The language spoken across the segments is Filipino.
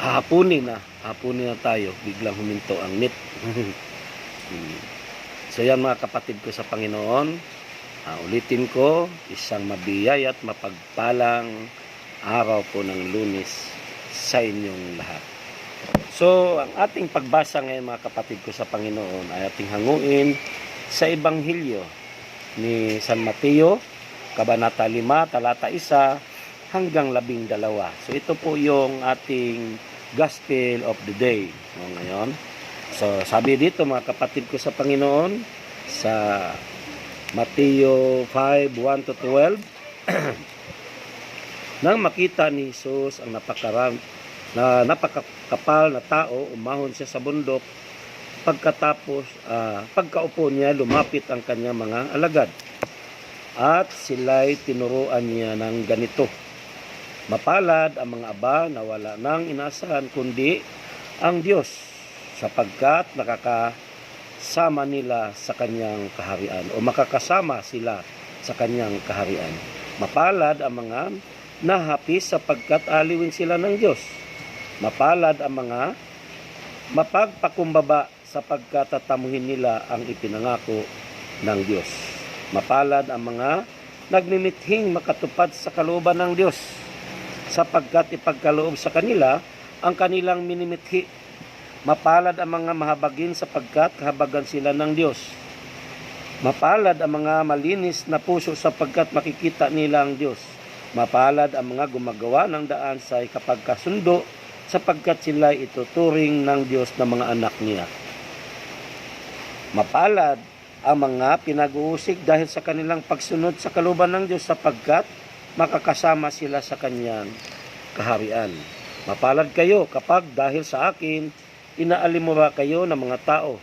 hapunin na tayo, biglang huminto ang net. So yan mga kapatid ko sa Panginoon, ulitin ko, isang mabiyaya at mapagpalang araw po ng Lunes sa inyong lahat. So ang ating pagbasa ngayon mga kapatid ko sa Panginoon ay ating hanguin sa Ebanghelyo ni San Mateo, Kabanata 5, talata 1 hanggang 12. So ito po yung ating Gospel of the Day ngayon. So sabi dito mga kapatid ko sa Panginoon sa Mateo 5:1 to 12, nang makita ni Jesus ang napakakapal na tao, umahon siya sa bundok. Pagkaupo niya, lumapit ang kanyang mga alagad at sila'y tinuruan niya ng ganito: mapalad ang mga aba na wala nang inaasahan kundi ang Diyos, sapagkat makakasama nila sa kanyang kaharian, o makakasama sila sa kanyang kaharian. Mapalad ang mga nahapis, sapagkat aliwin sila ng Diyos. Mapalad ang mga mapagpakumbaba, sapagkat tatamuhin nila ang ipinangako ng Diyos. Mapalad ang mga nagmimithing makatupad sa kalooban ng Diyos, sapagkat ipagkaloob sa kanila ang kanilang minimithi. Mapalad ang mga mahabagin, sapagkat kahabagan sila ng Diyos. Mapalad ang mga malinis na puso, sapagkat makikita nila ang Diyos. Mapalad ang mga gumagawa ng daan sa kapagkasundo, sapagkat sila ituturing ng Diyos na mga anak niya. Mapalad ang mga pinag-uusig dahil sa kanilang pagsunod sa kalooban ng Diyos, sapagkat makakasama sila sa kanyang kaharian. Mapalad kayo kapag dahil sa akin inaalimura kayo ng mga tao,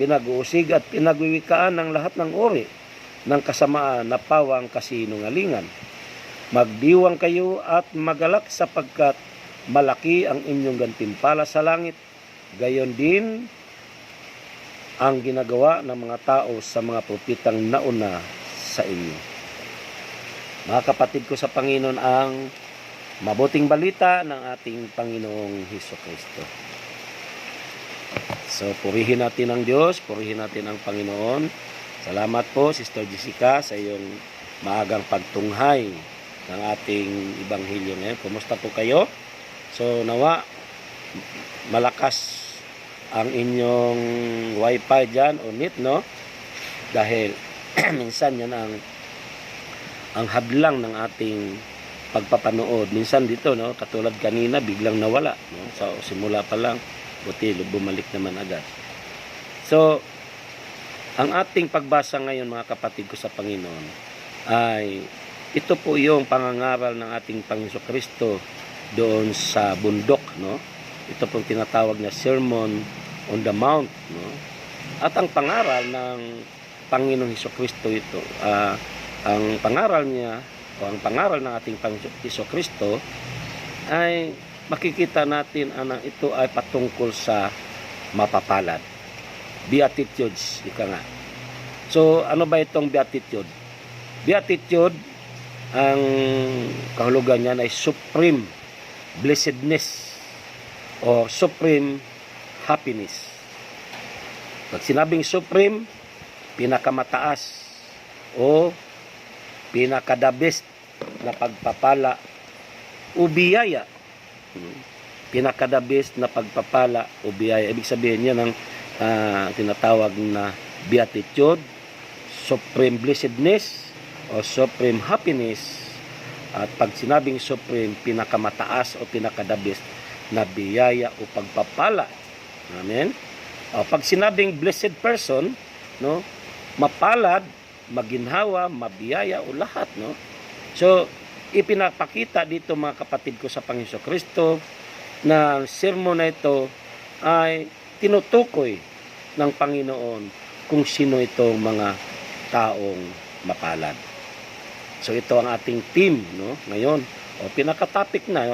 pinag-uusig at pinagwiwikaan ng lahat ng uri ng kasamaan na pawang kasinungalingan. Magdiwang kayo at magalak, sapagkat malaki ang inyong gantimpala sa langit. Gayon din ang ginagawa ng mga tao sa mga propetang nauna sa inyo. Mga kapatid ko sa Panginoon, ang mabuting balita ng ating Panginoong Hesukristo. So purihin natin ang Diyos, purihin natin ang Panginoon. Salamat po Sister Jessica sa iyong maagang pagtunghay ng ating Ebanghelyo ngayon. Kumusta po kayo? So nawa malakas ang inyong wifi dyan o net, no? Dahil minsan yan ang hadlang ng ating pagpapanood. Minsan dito, no? Katulad kanina, biglang nawala, no? So simula pa lang, buti bumalik naman agad. So ang ating pagbasa ngayon mga kapatid ko sa Panginoon ay ito po yung pangangaral ng ating Panginoon Kristo doon sa bundok, no? Ito pong tinatawag na Sermon on the Mount, no? At ang pangaral ng Panginoong Hesukristo ito, ang pangaral niya o ang pangaral ng ating Panginoong Hesukristo ay makikita natin na ito ay patungkol sa mapapalad. Beatitudes, ika nga. So ano ba itong beatitude? Beatitude, ang kahulugan niya ay supreme blessedness o supreme happiness. Pag sinabing supreme, pinakamataas o pinaka-the best na pagpapala o biyaya. Pinaka-the best na pagpapala o biyaya. Ibig sabihin niya ng tinatawag na beatitude, supreme blessedness o supreme happiness. At pag sinabing supreme, pinakamataas o pinaka-the best na biyaya o pagpapala. Amen. O pag sinabing blessed person, no, mapalad, maginhawa, mabiyaya o lahat, no. So ipinapakita dito mga kapatid ko sa Panginoon Kristo na ang sermon na ito ay tinutukoy ng Panginoon kung sino itong mga taong mapalad. So ito ang ating theme, no, ngayon. O pinaka-topic na,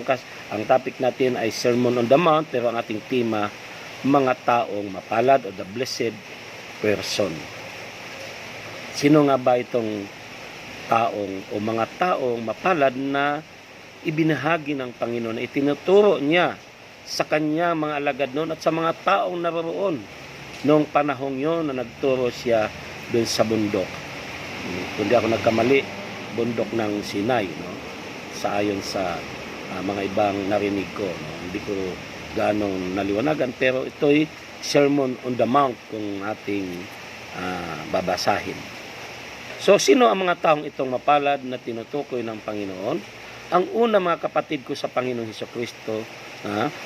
ang topic natin ay Sermon on the Mount, pero ang ating tema, mga taong mapalad o the blessed person. Sino nga ba itong taong o mga taong mapalad na ibinahagi ng Panginoon, na itinuturo niya sa kanya mga alagad noon at sa mga taong naroon noong panahong yon na nagturo siya doon sa bundok. Kung di ako nagkamali, bundok ng Sinai, no? Sa ayon sa mga ibang narinig ko, no? Hindi ko ganong naliwanagan, pero ito'y Sermon on the Mount kung ating babasahin. So, sino ang mga taong itong mapalad na tinutukoy ng Panginoon? Ang una, mga kapatid ko sa Panginoong Hesukristo,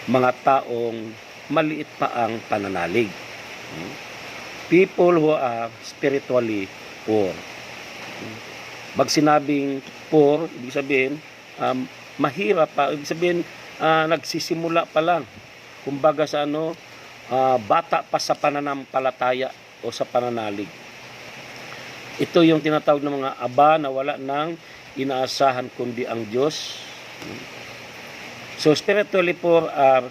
mga taong maliit pa ang pananalig. People who are spiritually poor. Pag sinabing poor, ibig sabihin, mahirap pa, ibig sabihin, nagsisimula pa lang. Kumbaga sa bata pa sa pananampalataya o sa pananalig. Ito yung tinatawag ng mga aba na wala nang inaasahan kundi ang Diyos. So spiritually poor are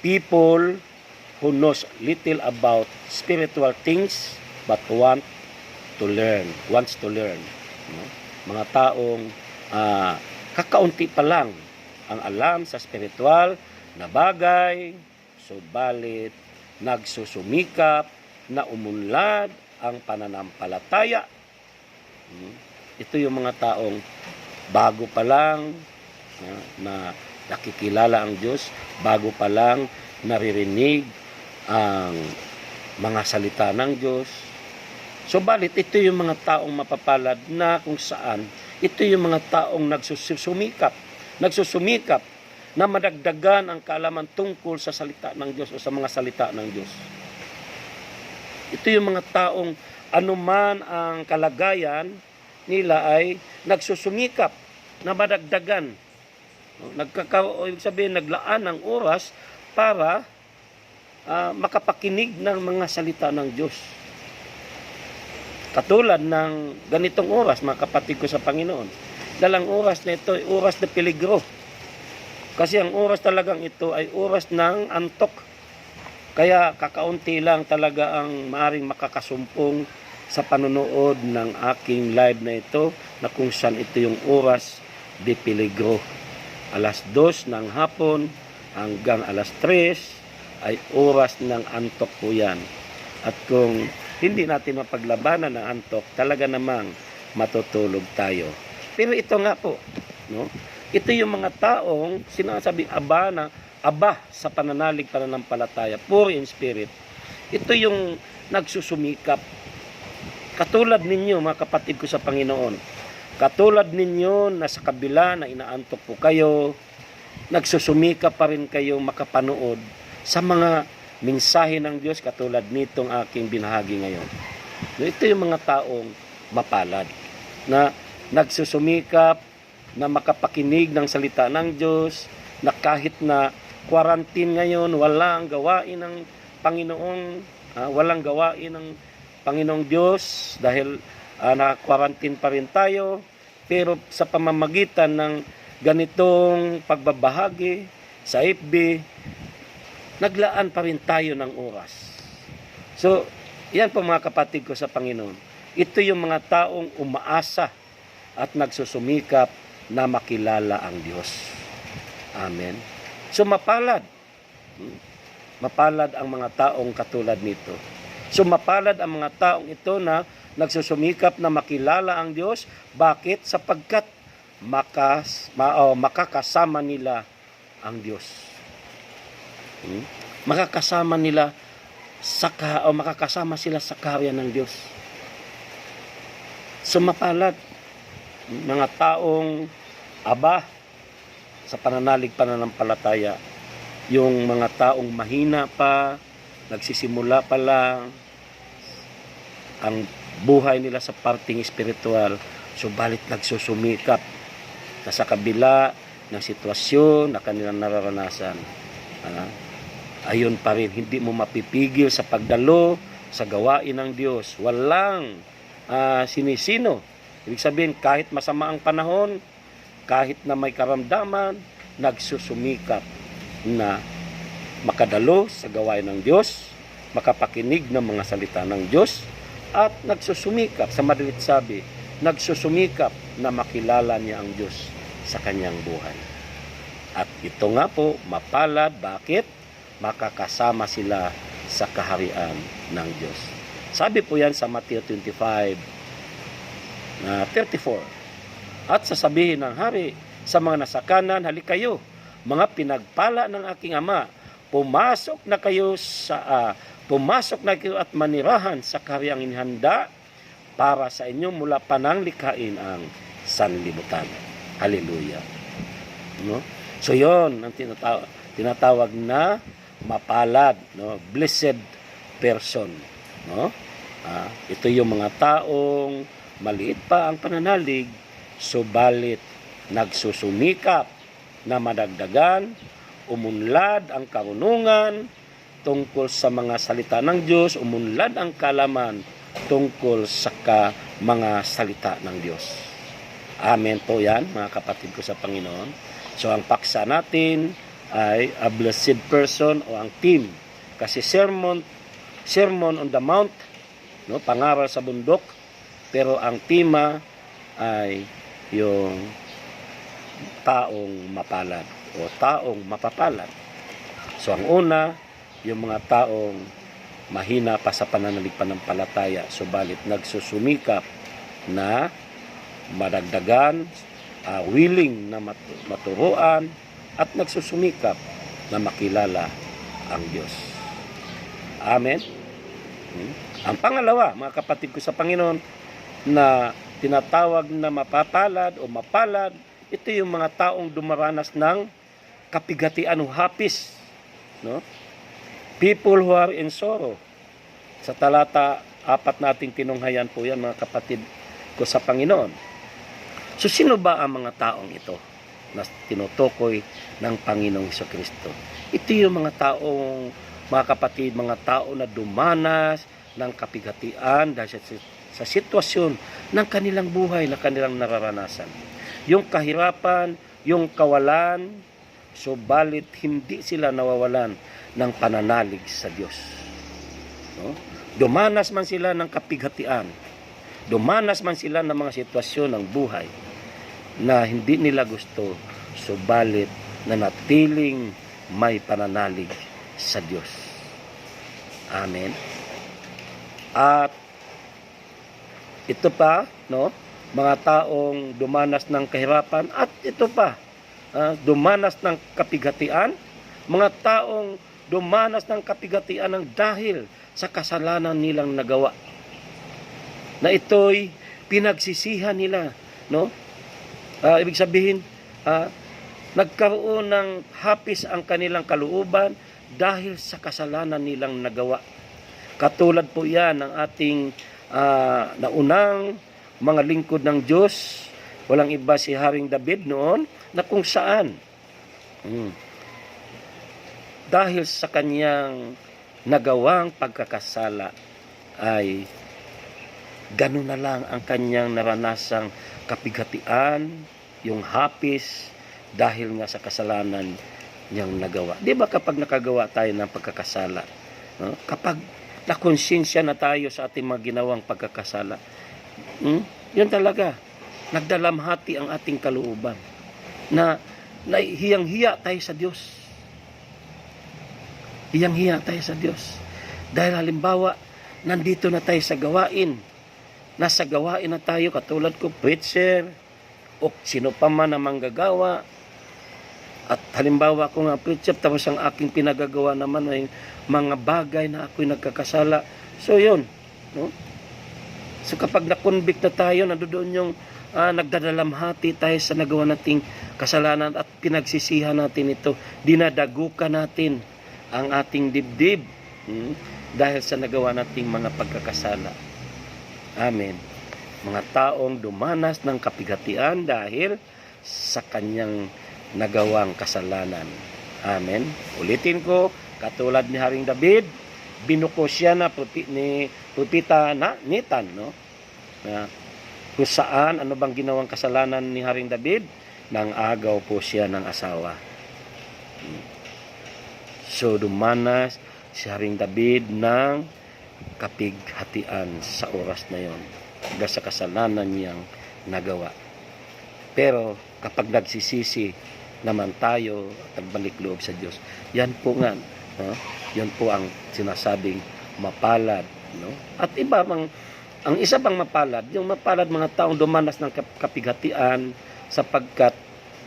people who knows little about spiritual things but wants to learn. Mga taong kakaunti pa lang ang alam sa spiritual na bagay, subalit nagsusumikap na umunlad ang pananampalataya. Ito yung mga taong bago pa lang na nakikilala ang Diyos, bago pa lang naririnig ang mga salita ng Diyos. Subalit ito yung mga taong mapapalad na kung saan ito yung mga taong nagsusumikap na madagdagan ang kaalaman tungkol sa salita ng Diyos o sa mga salita ng Diyos. Ito yung mga taong anuman ang kalagayan nila ay nagsusumikap na madagdagan. Ibig sabihin, naglaan ng oras para makapakinig ng mga salita ng Diyos. Katulad ng ganitong oras, mga kapatid ko sa Panginoon. Dalang oras na ito ay oras na peligro. Kasi ang oras talagang ito ay oras ng antok. Kaya kakaunti lang talaga ang maaring makakasumpong sa panonood ng aking live na ito na kung saan ito yung oras de peligro. 2:00 ng hapon hanggang 3:00 ay oras ng antok po yan. At kung hindi natin mapaglabanan ng antok, talaga namang matutulog tayo. Pero ito nga po, no? Ito yung mga taong sinasabing aba sa pananampalataya, poor in spirit. Ito yung nagsusumikap. Katulad ninyo, mga kapatid ko sa Panginoon. Katulad ninyo na sa kabila na inaantok po kayo, nagsusumikap pa rin kayo makapanood sa mga mensahe ng Diyos katulad nitong aking binahagi ngayon. Ito yung mga taong mapalad na nagsusumikap na makapakinig ng salita ng Diyos, na kahit na quarantine ngayon, walang gawain ng Panginoong Diyos dahil naka-quarantine pa rin tayo, pero sa pamamagitan ng ganitong pagbabahagi sa FB, naglaan pa rin tayo ng oras. So, yan po mga kapatid ko sa Panginoon. Ito yung mga taong umaasa at nagsusumikap na makilala ang Diyos. Amen. So, mapalad ang mga taong katulad nito. So, mapalad ang mga taong ito na nagsusumikap na makilala ang Diyos. Bakit? Sapagkat makakasama nila ang Diyos. Makakasama sila sa karya ng Diyos. So, mapalad mga taong aba sa pananampalataya, yung mga taong mahina pa, nagsisimula pa lang ang buhay nila sa parting espiritual, subalit nagsusumikap na sa kabila ng sitwasyon na kanilang nararanasan. Ayun pa rin, hindi mo mapipigil sa pagdalo sa gawain ng Diyos. Walang sinisino. Ibig sabihin, kahit masama ang panahon, kahit na may karamdaman, nagsusumikap na makadalo sa gawain ng Diyos, makapakinig ng mga salita ng Diyos, at nagsusumikap, sa madalit sabi, nagsusumikap na makilala niya ang Diyos sa kanyang buhay. At ito nga po, mapalad. Bakit? Makakasama sila sa kaharian ng Diyos. Sabi po yan sa Matthew 25, 34. At sasabihin ng hari sa mga nasa kanan, halika kayo, mga pinagpala ng aking Ama, pumasok na kayo at manirahan sa kahariang inihanda para sa inyo mula panang likhain ang sanlibutan. Hallelujah. No? So yon ang tinatawag na mapalad, no? Blessed person, no? Ito yung mga taong maliit pa ang pananalig, subalit nagsusumikap na madagdagan, umunlad ang karunungan tungkol sa mga salita ng Diyos, umunlad ang kalaman tungkol sa mga salita ng Diyos. Amen po yan, mga kapatid ko sa Panginoon. So ang paksa natin ay a blessed person o ang team. Kasi sermon on the mount, no, pangaral sa bundok, pero ang tema ay yung taong mapalad o taong mapapalad. So ang una, yung mga taong mahina pa sa pananampalataya, subalit nagsusumikap na madagdagan, willing na maturuan, at nagsusumikap na makilala ang Diyos. Amen. Ang pangalawa, mga kapatid ko sa Panginoon, na tinatawag na mapapalad o mapalad, ito yung mga taong dumaranas ng kapigatian o hapis, no? People who are in sorrow. Sa talata 4 nating tinunghayan po yan, mga kapatid ko sa Panginoon. So sino ba ang mga taong ito na tinutukoy ng Panginoong Hesukristo? Ito yung mga taong, mga kapatid, mga tao na dumanas ng kapigatian dahil sa sitwasyon ng kanilang buhay na kanilang nararanasan. Yung kahirapan, yung kawalan, subalit hindi sila nawawalan ng pananalig sa Diyos. No? Dumanas man sila ng kapighatian, dumanas man sila ng mga sitwasyon ng buhay na hindi nila gusto, subalit na natiling may pananalig sa Diyos. Amen. At ito pa, no, mga taong dumanas ng kahirapan, at ito pa, dumanas ng kapighatian, mga taong dumanas ng kapigatian ng dahil sa kasalanan nilang nagawa. Na ito'y pinagsisihan nila, no? Ibig sabihin, nagkaroon ng hapis ang kanilang kalooban dahil sa kasalanan nilang nagawa. Katulad po yan ng ating naunang mga lingkod ng Diyos, walang iba si Haring David noon, na kung saan dahil sa kanyang nagawang pagkakasala ay ganun na lang ang kanyang naranasang kapighatian, yung hapis dahil nga sa kasalanan niyang nagawa. Di ba kapag nakagawa tayo ng pagkakasala, no? Kapag nakonsensya na tayo sa ating mga ginawang pagkakasala, yun talaga, nagdalamhati ang ating kalooban na hiyang-hiya tayo sa Diyos. Hiyang-hiya tayo sa Diyos. Dahil halimbawa, nandito na tayo sa gawain. Nasa gawain na tayo, katulad ko, preacher, o sino pa man na manggagawa. At halimbawa ako nga preacher, tapos ang aking pinagagawa naman ay mga bagay na ako'y nagkakasala. So yun, no? So kapag na-convict na tayo, nandoon yung nagdadalamhati tayo sa nagawa nating kasalanan at pinagsisihan natin ito. Dinadagukan natin ang ating dibdib dahil sa nagawa nating mga pagkakasala. Amen. Mga taong dumanas ng kapigatian dahil sa kanyang nagawang kasalanan. Amen. Ulitin ko, katulad ni Haring David, binuko siya na ni propeta na Nathan, no? Na kung saan, ano bang ginawang kasalanan ni Haring David? Nang agaw po siya ng asawa. So, dumanas si Haring David ng kapighatian sa oras na yon dahil sa kasalanan niyang nagawa. Pero, kapag nagsisisi naman tayo at nagbalik loob sa Diyos. Yan po nga, no? Yan po ang sinasabing mapalad, no? At ang isa pang mapalad, yung mapalad mga taong dumanas ng kapighatian sapagkat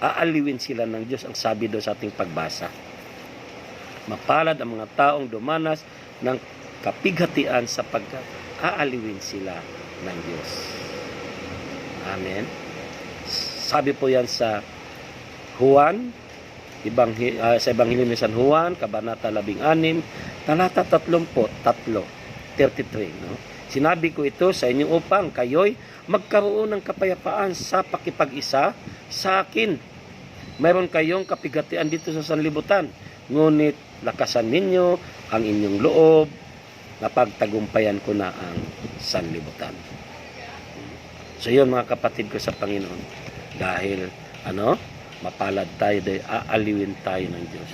aaliwin sila ng Diyos, ang sabi doon sa ating pagbasa. Mapalad ang mga taong dumanas ng kapighatian sapagkat aaliwin sila ng Diyos. Amen. Sabi po yan sa Juan, sa Ebanghelyo ni San Juan, Kabanata 16, talata 33, no? Sinabi ko ito sa inyo upang kayo'y magkaroon ng kapayapaan sa pakipag-isa sa akin. Mayroon kayong kapighatian dito sa sanlibutan, ngunit lakasan ninyo ang inyong loob, napagtagumpayan ko na ang sanlibutan. So yun mga kapatid ko sa Panginoon, dahil mapalad tayo, dahil aaliwin tayo ng Diyos.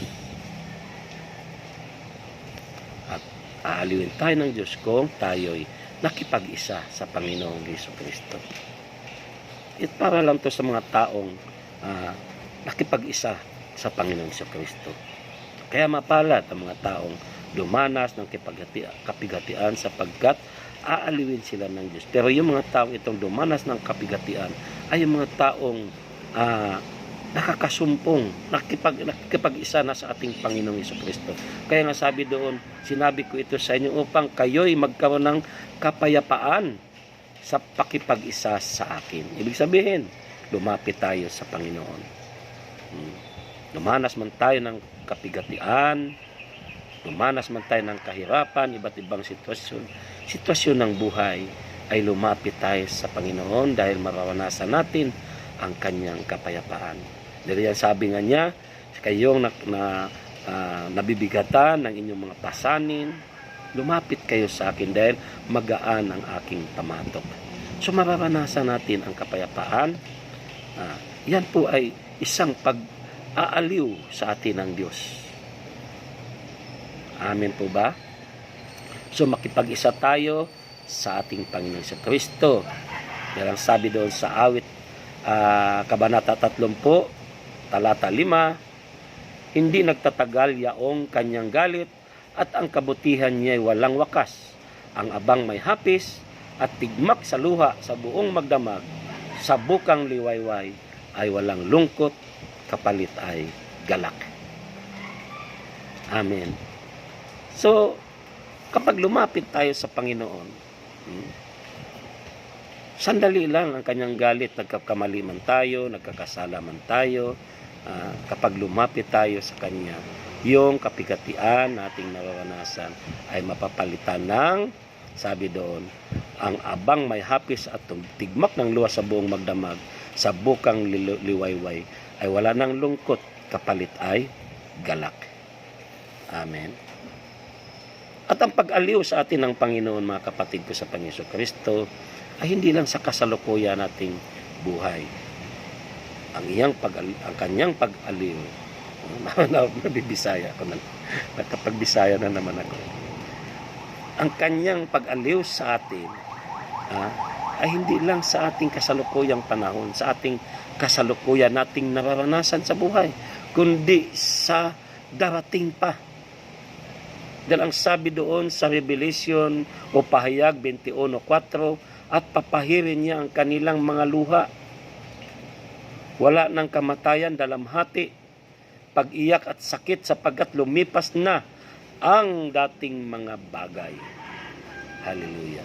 At aaliwin tayo ng Diyos kung tayo'y nakipag-isa sa Panginoong Jesucristo. At para lang to sa mga taong nakipag-isa sa Panginoong Jesucristo. Kaya mapalad ang mga taong dumanas ng kapighatian sapagkat aaliwin sila ng Diyos. Pero yung mga taong itong dumanas ng kapighatian ay yung mga taong nakakasumpong, nakikipag-isa na sa ating Panginoong Jesucristo. Kaya nga sabi doon, sinabi ko ito sa inyo upang kayo'y magkaroon ng kapayapaan sa pakipag-isa sa akin. Ibig sabihin, lumapit tayo sa Panginoon. Dumanas man tayo ng kapighatian, dumanas man tayo ng kahirapan, iba't ibang sitwasyon ng buhay, ay lumapit tayo sa Panginoon dahil mararanasan natin ang kanyang kapayapaan. Dahil yan sabi nga niya, kayong nabibigatan ng inyong mga pasanin, lumapit kayo sa akin dahil magaan ang aking pamatok. So mararanasan natin ang kapayapaan. Yan po ay isang pag-aaliw sa atin ng Diyos. Amen po ba? So makipag-isa tayo sa ating Panginoon sa Kristo. Dahil ang sabi doon sa awit Kabanata 30, talata 5, hindi nagtatagal yaong kanyang galit at ang kabutihan niya ay walang wakas. Ang abang may hapis at tigmak sa luha sa buong magdamag, sa bukang liwayway ay walang lungkot, kapalit ay galak. Amen. So, kapag lumapit tayo sa Panginoon, sandali lang ang kanyang galit, nagkakamali man tayo, nagkakasala man tayo, kapag lumapit tayo sa Kanya, yung kapighatian nating nararanasan ay mapapalitan ng, sabi doon, ang abang may hapis at tigmak ng luha sa buong magdamag, sa bukang liwayway ay wala ng lungkot, kapalit ay galak. Amen. At ang pag-aliw sa atin ng Panginoon, mga kapatid ko sa Panginoon Kristo, ay hindi lang sa kasalukuyan nating buhay. Ang kanyang pag-aliw, nabibisaya ako na, nakapagbisaya na naman ako. Ang kanyang pag-aliw sa atin ay hindi lang sa ating kasalukuyang panahon, sa ating kasalukuyan nating nararanasan sa buhay, kundi sa darating pa. Dahil ang sabi doon sa Revelation o Pahayag 21:4, at papahirin niya ang kanilang mga luha. Wala ng kamatayan, dalamhati, pag-iyak at sakit sapagkat lumipas na ang dating mga bagay. Hallelujah.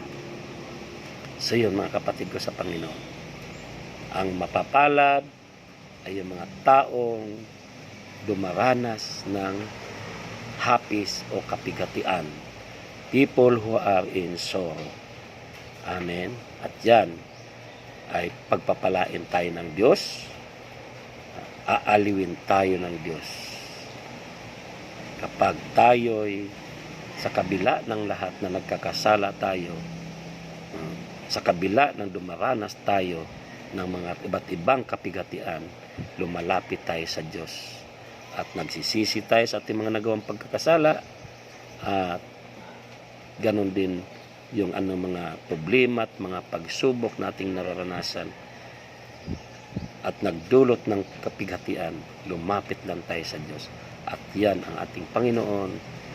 So yun mga kapatid ko sa Panginoon. Ang mapapalad ay yung mga taong dumaranas ng hapis o kapighatian. People who are in sorrow. Amen. At yan ay pagpapalain tayo ng Diyos. Aaliwin tayo ng Diyos. Kapag tayo'y sa kabila ng lahat na nagkakasala tayo, sa kabila ng dumaranas tayo ng mga iba't ibang kapighatian, lumalapit tayo sa Diyos. At nagsisisi tayo sa ating mga nagawang pagkakasala, at ganun din yung mga problema at mga pagsubok nating nararanasan. at nagdulot ng kapighatian, lumapit lang tayo sa Diyos. At yan ang ating Panginoon,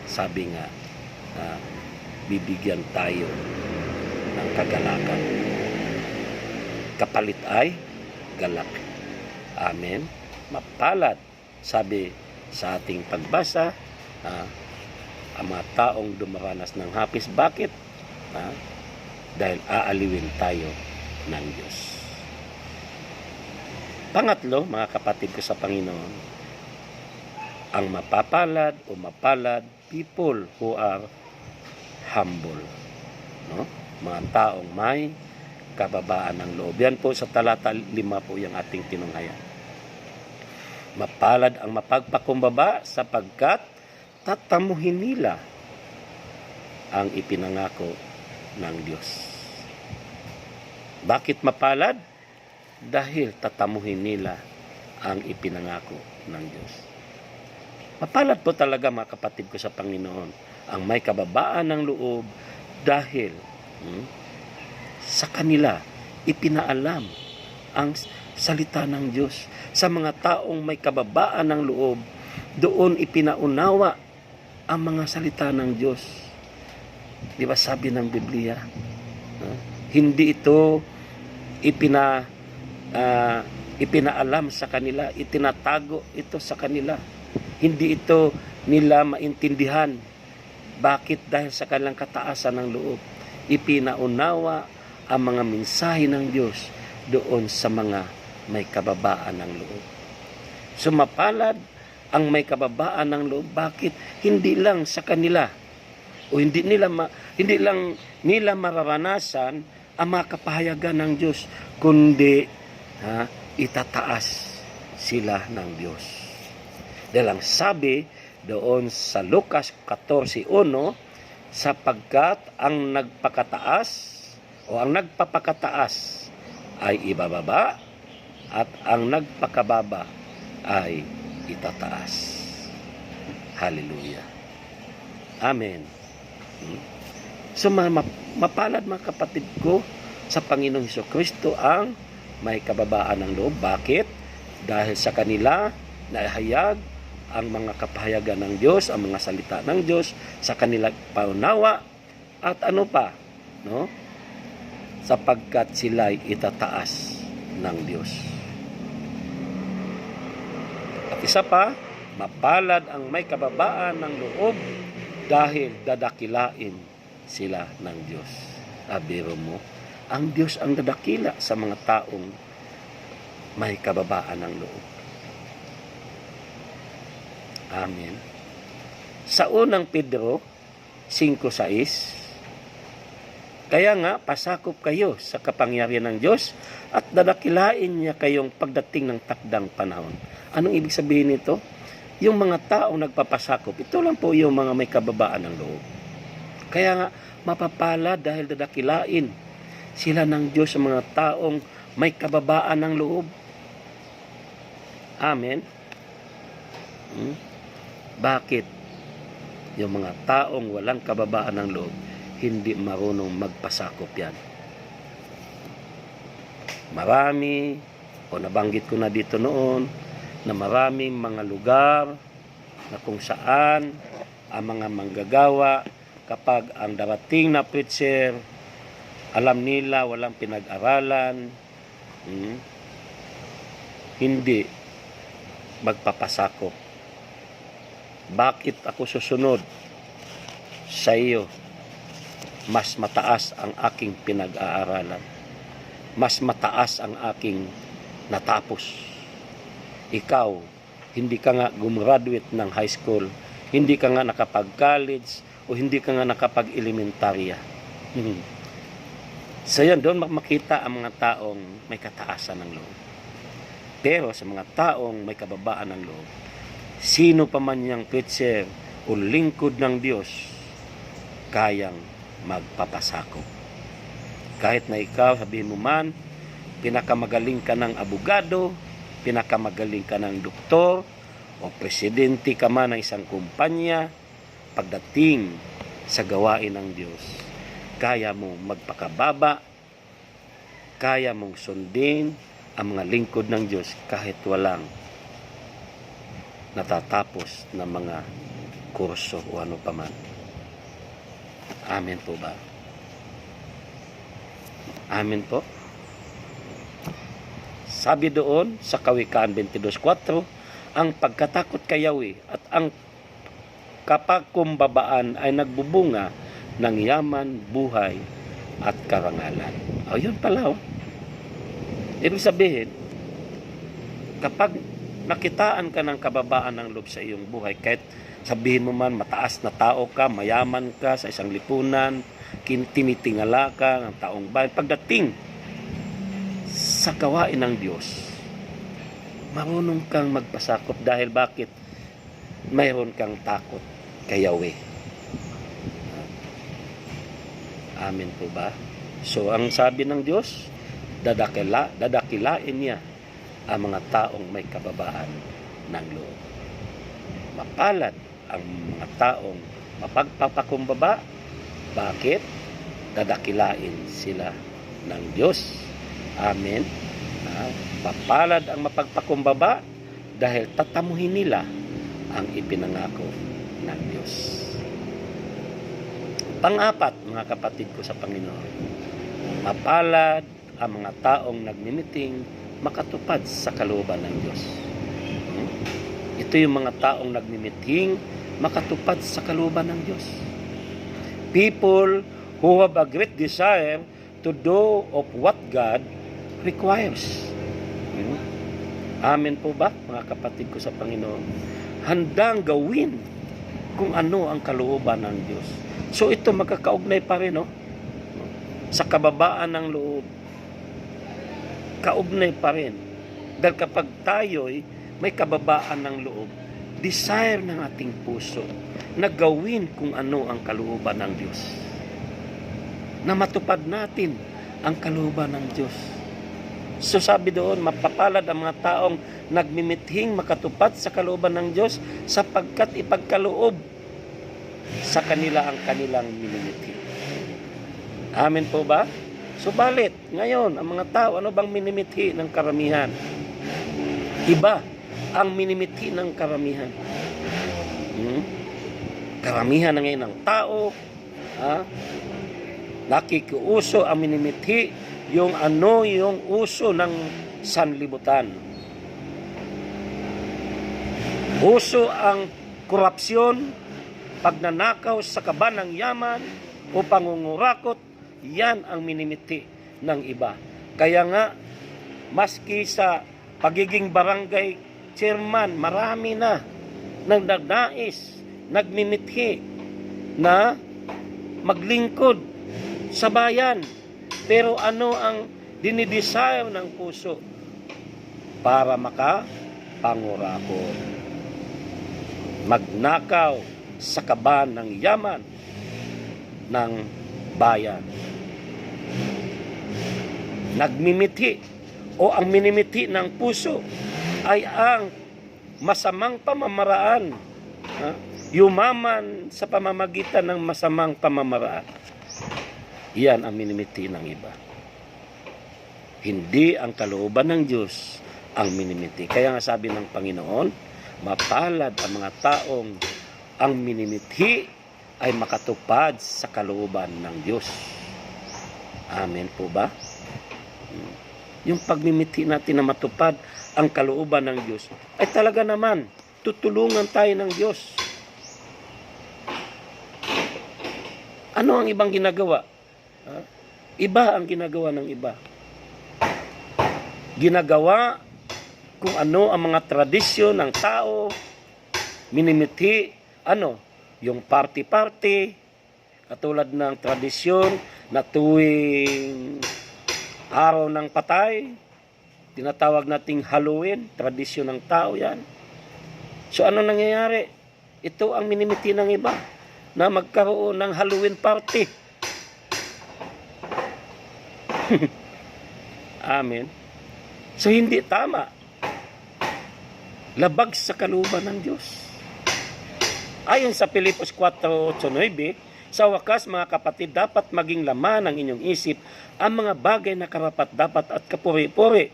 sabi nga, bibigyan tayo ng kagalakan. Kapalit ay galak. Amen. Mapalad, sabi sa ating pagbasa, ang mga taong dumaranas ng hapis. Bakit? Dahil aaliwin tayo ng Diyos. Pangatlo, mga kapatid ko sa Panginoon, ang mapapalad o mapalad, people who are humble. No? Mga taong may kababaan ng loob. Yan po sa talata 5 po yung ating tinunghayan. Mapalad ang mapagpakumbaba sapagkat tatamuhin nila ang ipinangako ng Diyos. Bakit mapalad? Dahil tatamuhin nila ang ipinangako ng Diyos. Mapalad po talaga, mga kapatid ko sa Panginoon, ang may kababaan ng loob dahil sa kanila ipinaalam ang salita ng Diyos. Sa mga taong may kababaan ng loob, doon ipinaunawa ang mga salita ng Diyos. Di ba sabi ng Biblia? Hindi ito ipinaalam sa kanila, itinatago ito sa kanila. Hindi ito nila maintindihan. Bakit? Dahil sa kanilang kataasan ng loob. Ipinaunawa ang mga mensahe ng Diyos doon sa mga may kababaan ng loob. Sumapalad ang may kababaan ng loob. Bakit? Hindi lang sa kanila o hindi lang nila mararanasan ang mga kapahayagan ng Diyos, kundi itataas sila ng Diyos. Dahil ang sabi doon sa Lucas 14:1, sapagkat ang nagpakataas o ang nagpapakataas ay ibababa at ang nagpakababa ay itataas. Hallelujah. Amen. So mapalad, mga kapatid ko sa Panginoong Hesukristo ang may kababaan ng loob. Bakit? Dahil sa kanila naihayag ang mga kapahayagan ng Diyos, ang mga salita ng Diyos sa kanilang paunawa at ano pa, no? Sapagkat sila'y itataas ng Diyos. At isa pa, mapalad ang may kababaan ng loob dahil dadakilain sila ng Diyos. Biro mo, ang Diyos ang dadakila sa mga taong may kababaan ng loob. Amen. Sa unang Pedro 5:6, kaya nga pasakop kayo sa kapangyarihan ng Diyos at dadakilain niya kayong pagdating ng takdang panahon. Anong ibig sabihin nito? Yung mga taong nagpapasakop, ito lang po yung mga may kababaan ng loob. Kaya nga mapapala dahil dadakilain sila ng Diyos sa mga taong may kababaan ng loob. Amen. Bakit? Yung mga taong walang kababaan ng loob, hindi marunong magpasakop yan. Marami, o nabanggit ko na dito noon, na maraming mga lugar na kung saan ang mga manggagawa, kapag ang darating na preacher, alam nila walang pinag-aralan, hindi magpapasakop. Bakit ako susunod sa iyo? Mas mataas ang aking pinag-aaralan. Mas mataas ang aking natapos. Ikaw, hindi ka nga gumraduate ng high school, hindi ka nga nakapag-college, o hindi ka nga nakapag-elementarya. So yan, doon makita ang mga taong may kataasan ng loob. Pero sa mga taong may kababaan ng loob, sino pa man niyang preacher o lingkod ng Diyos, kayang magpapasakop. Kahit na ikaw, sabihin mo man, pinakamagaling ka ng abogado, pinakamagaling ka ng doktor, o presidente ka man ng isang kumpanya, pagdating sa gawain ng Diyos, kaya mo magpakababa, kaya mong sundin ang mga lingkod ng Diyos kahit walang natatapos na mga kurso o ano paman. Amen po ba? Amen po. Sabi doon sa Kawikaan 22:4, ang pagkatakot kay Yahweh at ang kapagkumbabaan ay nagbubunga ng yaman, buhay at karangalan. O yun pala. Ibig sabihin, kapag nakitaan ka ng kababaan ng loob sa iyong buhay, kahit sabihin mo man mataas na tao ka, mayaman ka sa isang lipunan, tinitingala ka ng taong bayan, pagdating sa gawain ng Diyos, marunong kang magpasakop dahil bakit? Mayroon kang takot kay Yahweh. Amen po ba? So, ang sabi ng Diyos, dadakilain niya ang mga taong may kababaan ng loob. Mapalad ang mga taong mapagpapakumbaba. Bakit? Dadakilain sila ng Diyos. Amen. Mapalad ang mapagpakumbaba dahil tatamuhin nila ang ipinangako ng Diyos. Pang-apat, mga kapatid ko sa Panginoon, mapalad ang mga taong nagmimiting makatupad sa kalooban ng Diyos. Ito yung mga taong nagmimiting makatupad sa kalooban ng Diyos. People who have a great desire to do of what God requires. Amen po ba, mga kapatid ko sa Panginoon? Handang gawin kung ano ang kalooban ng Diyos. So ito magkakaugnay pa rin, no? Sa kababaan ng loob. Kaugnay pa rin. Dahil kapag tayo'y may kababaan ng loob, desire ng ating puso na gawin kung ano ang kalooban ng Diyos. Na matupad natin ang kalooban ng Diyos. So sabi doon, mapapalad ang mga taong nagmimithing makatupad sa kalooban ng Diyos sapagkat ipagkaloob sa kanila ang kanilang minimithi. Amen po ba? Subalit, ngayon, ang mga tao, ano bang minimithi ng karamihan? Iba ang minimithi ng karamihan. Karamihan na ngayon ng tao, nakikiuso ang minimithi, yung uso ng sanlibutan. Uso ang korupsyon, pagnanakaw sa kaban ng yaman, o pangungurakot, yan ang minimithi ng iba. Kaya nga, maski sa pagiging barangay chairman, marami na nang nagnais, nagmimithi na maglingkod sa bayan. Pero ano ang dinidesire ng puso? Para makapangurakot. Magnakaw sa kaban ng yaman ng bayan. Nagmimithi o ang minimithi ng puso ay ang masamang pamamaraan. Yumaman sa pamamagitan ng masamang pamamaraan. Yan ang minimithi ng iba. Hindi ang kalooban ng Diyos ang minimithi. Kaya nga sabi ng Panginoon, mapalad ang mga taong ang minimithi ay makatupad sa kalooban ng Diyos. Amen po ba? Yung pagmimithi natin na matupad ang kalooban ng Diyos ay talaga naman tutulungan tayo ng Diyos. Ano ang ibang ginagawa? Iba ang ginagawa ng iba. Ginagawa kung ano ang mga tradisyon ng tao, minimithi, yung party-party, katulad ng tradisyon na tuwing araw ng patay, tinatawag nating Halloween, tradisyon ng tao yan. So ano nangyayari? Ito ang minimithi ng iba, na magkaroon ng Halloween party. Amen. So hindi tama. Labag sa kalooban ng Diyos. Ayon sa Filipos 4:8-9, sa wakas mga kapatid, dapat maging laman ng inyong isip ang mga bagay na karapat-dapat at kapuri-puri.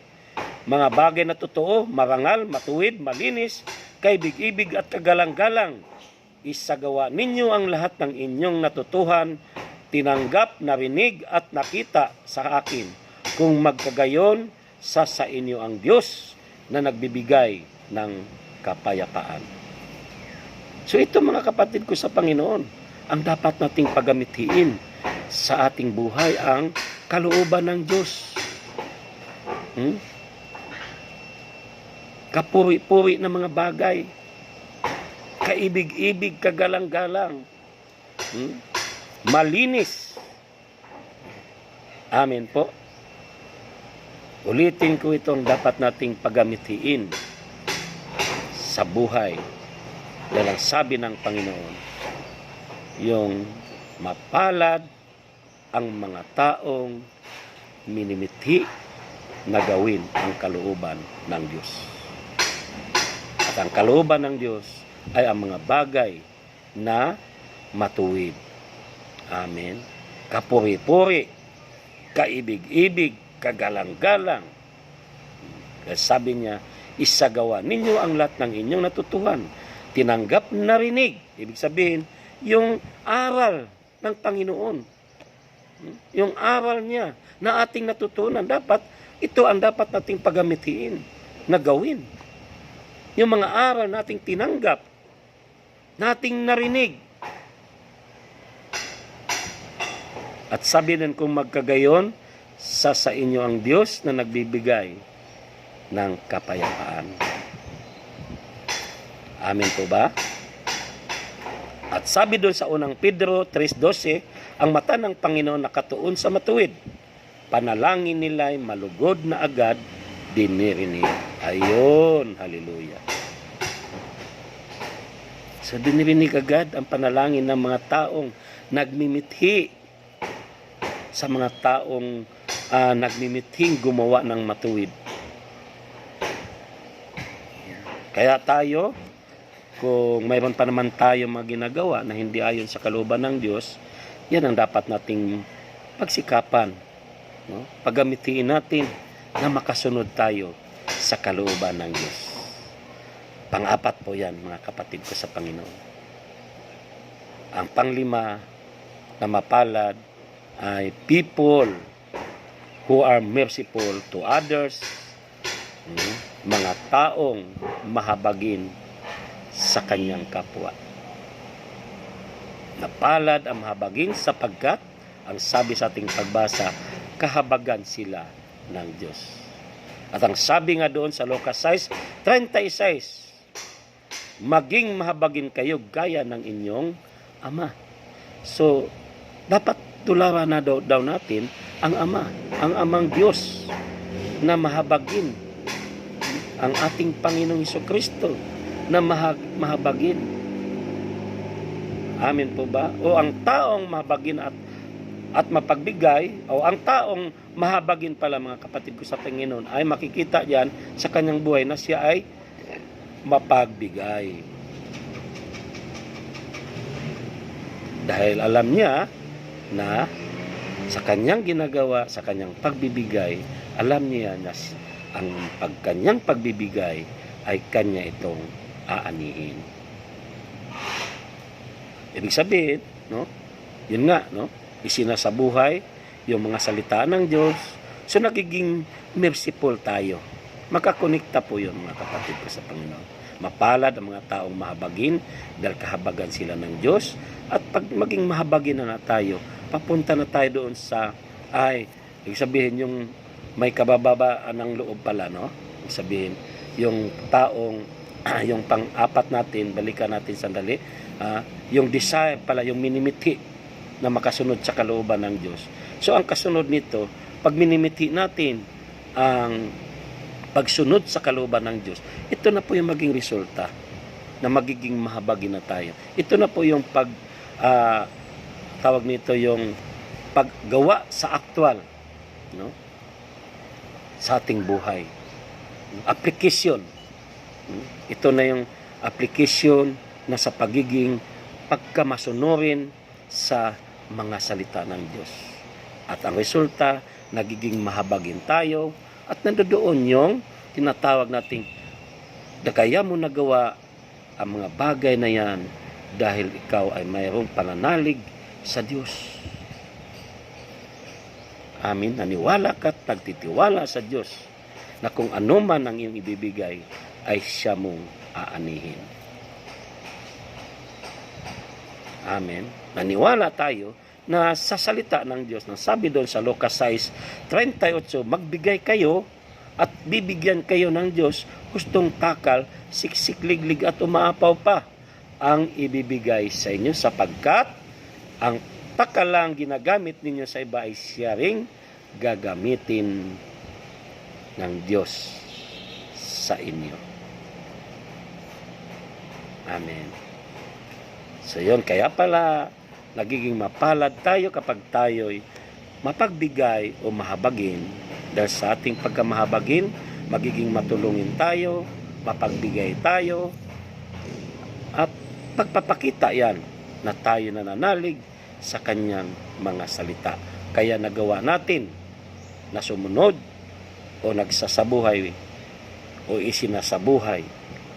mga bagay na totoo, marangal, matuwid, malinis, kaibig-ibig at kagalang-galang. Isagawa ninyo ang lahat ng inyong natutuhan, tinanggap, narinig at nakita sa akin. Kung magkagayon, sa inyo ang Diyos na nagbibigay ng kapayapaan. So ito mga kapatid ko sa Panginoon, ang dapat nating pagamitiin sa ating buhay ang kalooban ng Diyos. Kapuri-puri na mga bagay, kaibig-ibig, kagalang-galang, malinis. Amen po. Ulitin ko itong dapat nating pagamitiin sa buhay. Dahil ang sabi ng Panginoon, yung mapalad ang mga taong minimithi na gawin ang kalooban ng Diyos. At ang kalooban ng Diyos ay ang mga bagay na matuwid. Amen. Kapuri-puri, kaibig-ibig, kagalang-galang. Kaya sabi niya, isagawa ninyo ang lahat ng inyong natutuhan. Tinanggap, narinig. Ibig sabihin, yung aral ng Panginoon. Yung aral niya na ating natutunan. Ito ang dapat nating pagamitiin na gawin. Yung mga aral nating tinanggap, nating narinig. At sabi din kung magkagayon, sa inyo ang Diyos na nagbibigay ng kapayapaan. Amen po ba? At sabi doon sa unang Pedro 3:12, ang mata ng Panginoon nakatuon sa matuwid. Panalangin nila ay malugod na agad dinirinig. Ayon, hallelujah. So dinirinig agad ang panalangin ng mga taong nagmimithi, sa mga taong nagmimithing gumawa ng matuwid. Kaya tayo, kung mayroon pa naman tayo mga ginagawa na hindi ayon sa kalooban ng Diyos, yan ang dapat nating pagsikapan. No? Pagamitiin natin na makasunod tayo sa kalooban ng Diyos. Pang-apat po yan, mga kapatid ko sa Panginoon. Ang panglima na mapalad ay people who are merciful to others, mga taong mahabagin sa kanyang kapwa. Napalad ang mahabagin sapagkat, ang sabi sa ating pagbasa, kahabagan sila ng Diyos. At ang sabi nga doon sa Lucas 6:36, maging mahabagin kayo gaya ng inyong Ama. So, dapat tularan na daw natin ang Ama, ang Amang Diyos na mahabagin, ang ating Panginoong Hesukristo na mahabagin. Amen po ba? O ang taong mahabagin at mapagbigay, o ang taong mahabagin pala mga kapatid ko sa Panginoon, ay makikita yan sa kanyang buhay na siya ay mapagbigay. Dahil alam niya na sa kanyang ginagawa, sa kanyang pagbibigay, alam niya na ang kanyang pagbibigay ay kanya itong aanihin. Ibig sabihin, no? Yun nga, no? Isinasabuhay yung mga salita ng Diyos. So nagiging merciful tayo. Makakonekta po yun mga kapatid ko sa Panginoon. Mapalad ang mga taong mahabagin dahil kahabagan sila ng Diyos. At pag maging mahabagin na tayo, papunta na tayo doon sa ibig sabihin yung may kabababaan ng loob pala, no? Ibig sabihin, yung taong, yung pang-apat natin, balikan natin sandali, yung desire pala, yung minimithi na makasunod sa kalooban ng Diyos. So, ang kasunod nito, pag minimithi natin ang pagsunod sa kalooban ng Diyos, ito na po yung maging resulta na magiging mahabagin na tayo. Ito na po yung tawag nito yung paggawa sa aktual, no? Sa ating buhay. Application. Ito na yung application na sa pagiging pagkamasunurin sa mga salita ng Diyos. At ang resulta, nagiging mahabagin tayo at nandoon yung tinatawag nating kaya mo nagawa ang mga bagay na yan dahil ikaw ay mayroong pananalig sa Diyos. Amin. Naniwala ka at nagtitiwala sa Diyos na kung ano man ang iyong ibibigay ay siya mong aanihin. Amen. Naniwala tayo na sa salita ng Diyos, na sabi doon sa Lucas 6:38, magbigay kayo at bibigyan kayo ng Diyos, hustong takal, siksik, liglig at umaapaw pa ang ibibigay sa inyo, sapagkat ang takalang ginagamit ninyo sa iba ay siya ring gagamitin ng Diyos sa inyo. Amen. So yun, kaya pala nagiging mapalad tayo kapag tayo'y mapagbigay o mahabagin. Dahil sa ating pagkamahabagin, magiging matulungin tayo, mapagbigay tayo, at pagpapakita yan na tayo nananalig sa kanyang mga salita. Kaya nagawa natin na sumunod o nagsasabuhay o isinasabuhay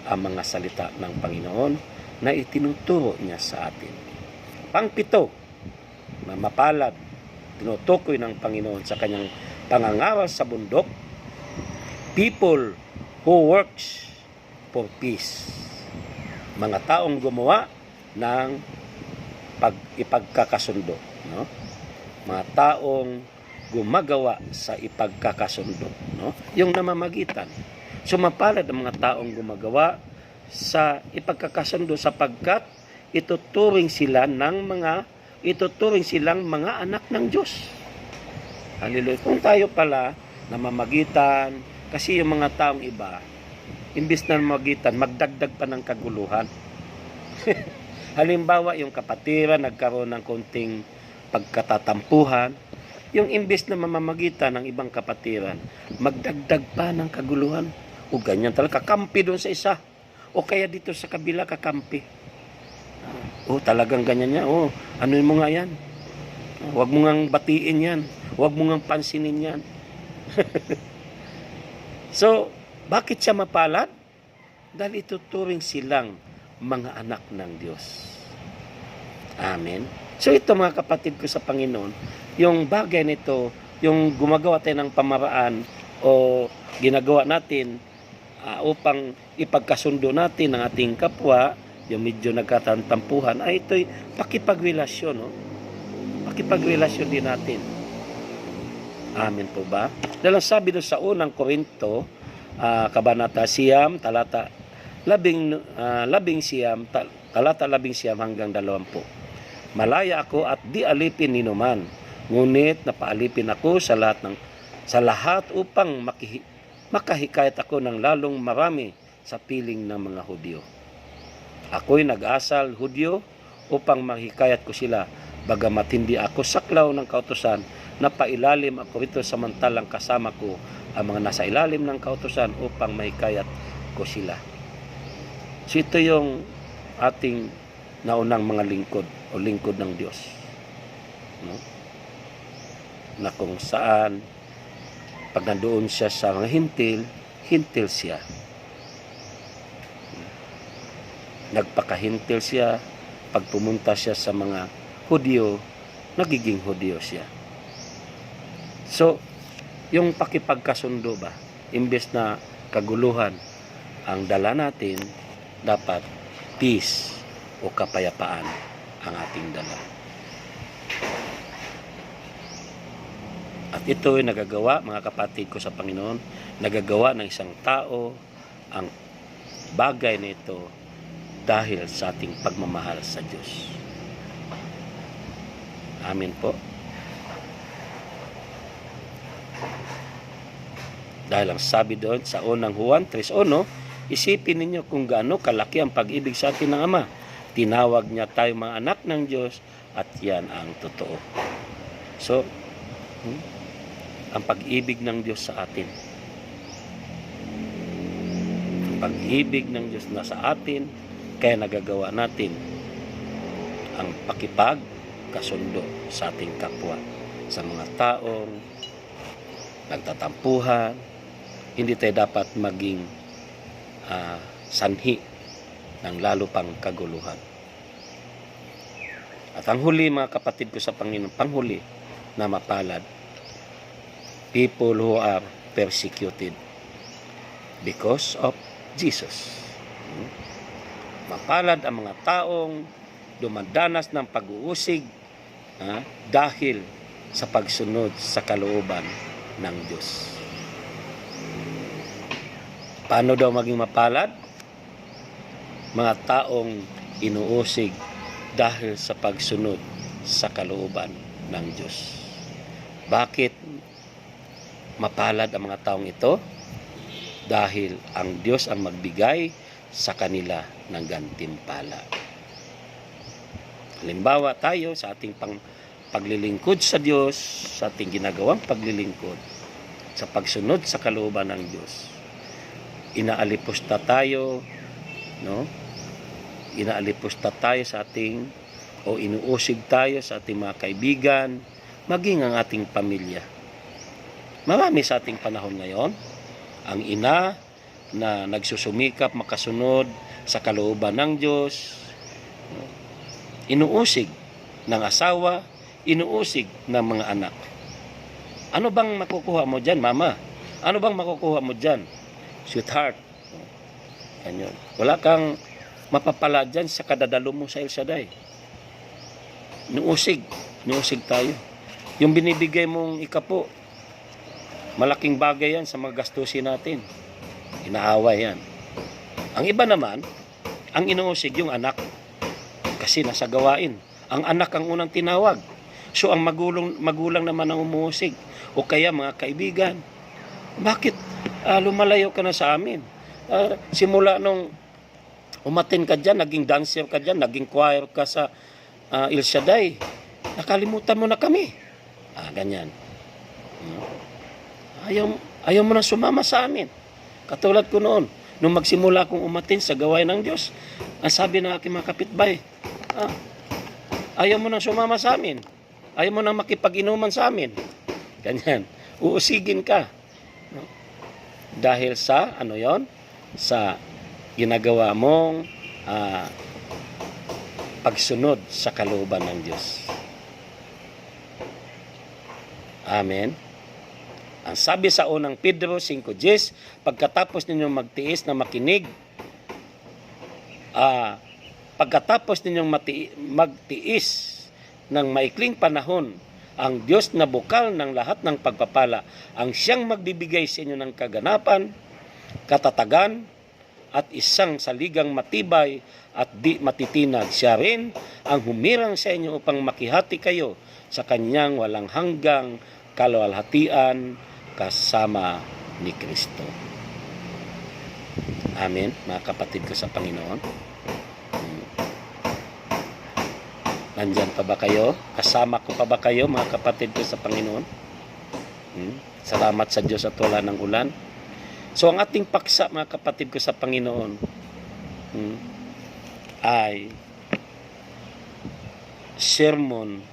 ang mga salita ng Panginoon na itinuturo niya sa atin. Pangpito, na mapalad, tinutukoy ng Panginoon sa kanyang pangangaral sa bundok, people who works for peace. Mga taong gumawa ng ipagkakasundo. No? Mga taong gumagawa sa ipagkakasundo. No? Yung namamagitan. So mapalad ang mga taong gumagawa sa ipagkakasundo sapagkat ituturing silang mga anak ng Diyos. Hallelujah. Kung tayo pala namamagitan, kasi yung mga taong iba, imbis na namamagitan, magdagdag pa ng kaguluhan. Halimbawa, yung kapatiran nagkaroon ng konting pagkatatampuhan, yung imbis na mamamagitan ng ibang kapatiran, magdagdag pa ng kaguluhan. O ganyan talaga, kakampi doon sa isa. O kaya dito sa kabila, kakampi. Talagang ganyan niya. Ano mo nga yan? Huwag mo ngang batiin yan. Huwag mo ngang pansinin yan. So, bakit siya mapalad? Dahil ituturing silang mga anak ng Diyos. Amen. So, ito mga kapatid ko sa Panginoon, yung bagay nito, yung gumagawa tayo ng pamaraan o ginagawa natin upang ipagkasundo natin ang ating kapwa, yung medyo nagkatampuhan, ay ito'y pakipagrelasyon, no? Pakipagrelasyon din natin. Amen po ba? Dahil sabi doon sa unang Korinto, Kabanata 10, talata 11 hanggang 20. Malaya ako at di alipin ni numan, ngunit napaalipin ako sa lahat upang makahikayat ako ng lalong marami sa piling ng mga Hudyo. Ako'y nag-asal Hudyo upang mahikayat ko sila, bagamat hindi ako saklaw ng kautusan, na pailalim ako rito samantalang kasama ko ang mga nasa ilalim ng kautusan upang mahikayat ko sila. So ito yung ating naunang mga lingkod o lingkod ng Diyos. No? Na kung saan pag nandoon siya sa mga hintil siya. Nagpakahintil siya, pag pumunta siya sa mga Hudyo, nagiging Hudyo siya. So, yung pakipagkasundo ba, imbes na kaguluhan, ang dala natin, dapat peace o kapayapaan ang ating dala. At ito ay nagagawa, mga kapatid ko sa Panginoon, nagagawa ng isang tao ang bagay na ito dahil sa ating pagmamahal sa Diyos. Amen po. Dahil ang sabi doon sa unang Juan 3:1, isipin ninyo kung gaano kalaki ang pag-ibig sa atin ng Ama. Tinawag niya tayo mga anak ng Diyos at yan ang totoo. So, ang pag-ibig ng Diyos sa atin. Ang pag-ibig ng Diyos na sa atin, kaya nagagawa natin ang pakipagkasundo sa ating kapwa, sa mga taong nagtatampuhan, hindi tayo dapat maging sanhi ng lalo pang kaguluhan. At ang huli, mga kapatid ko sa Panginoon, panghuli na mapalad, people who are persecuted because of Jesus. Mapalad ang mga taong dumadanas ng pag-uusig dahil sa pagsunod sa kalooban ng Diyos. Paano daw maging mapalad? Mga taong inuusig dahil sa pagsunod sa kalooban ng Diyos. Bakit mapalad ang mga taong ito? Dahil ang Diyos ang magbigay sa kanila ng gantimpala. Halimbawa tayo sa ating paglilingkod sa Diyos, sa ating ginagawang paglilingkod, sa pagsunod sa kalooban ng Diyos, inaalipusta tayo, no? Inaalipusta tayo sa ating, o inuusig tayo sa ating mga kaibigan, maging ang ating pamilya. Marami sa ating panahon ngayon, ang ina na nagsusumikap makasunod sa kalooban ng Diyos, inuusig ng asawa, inuusig ng mga anak. Ano bang makukuha mo dyan, mama? Ano bang makukuha mo dyan, sweetheart? Yan yun. Wala kang mapapala dyan sa kadadalo mo sa El Shaddai. Inuusig tayo. Yung binibigay mong ikapo, malaking bagay yan sa mga gastusin natin. Inaaway yan. Ang iba naman, ang inuusig yung anak. Kasi nasa gawain. Ang anak ang unang tinawag. So ang magulang naman ang umuusig. O kaya mga kaibigan, bakit lumalayo ka na sa amin? Simula nung umatin ka dyan, naging dancer ka dyan, naging choir ka sa El Shaddai, nakalimutan mo na kami. Ganyan. Ayaw mo na sumama sa amin. Katulad ko noon, nung magsimula akong umatin sa gawain ng Diyos, ang sabi ng aking mga kapitbahay, ayaw mo na sumama sa amin. Ayaw mo na makipag-inuman sa amin. Ganyan. Uusigin ka. Dahil sa, sa ginagawa mong pagsunod sa kalooban ng Diyos. Amen. Ang sabi sa unang Pedro 5:10, pagkatapos ninyong magtiis na makinig, pagkatapos ninyong magtiis ng maikling panahon, ang Diyos na bukal ng lahat ng pagpapala, ang siyang magbibigay sa inyo ng kaganapan, katatagan, at isang saligang matibay at di matitinag. Siya rin ang humirang sa inyo upang makihati kayo sa kanyang walang hanggang kaluwalhatian kasama ni Kristo. Amen, mga kapatid ko sa Panginoon. Nandyan pa ba kayo? Kasama ko pa ba kayo, mga kapatid ko sa Panginoon? Salamat sa Diyos at wala ng ulan. So ang ating paksa, mga kapatid ko sa Panginoon, ay Sermon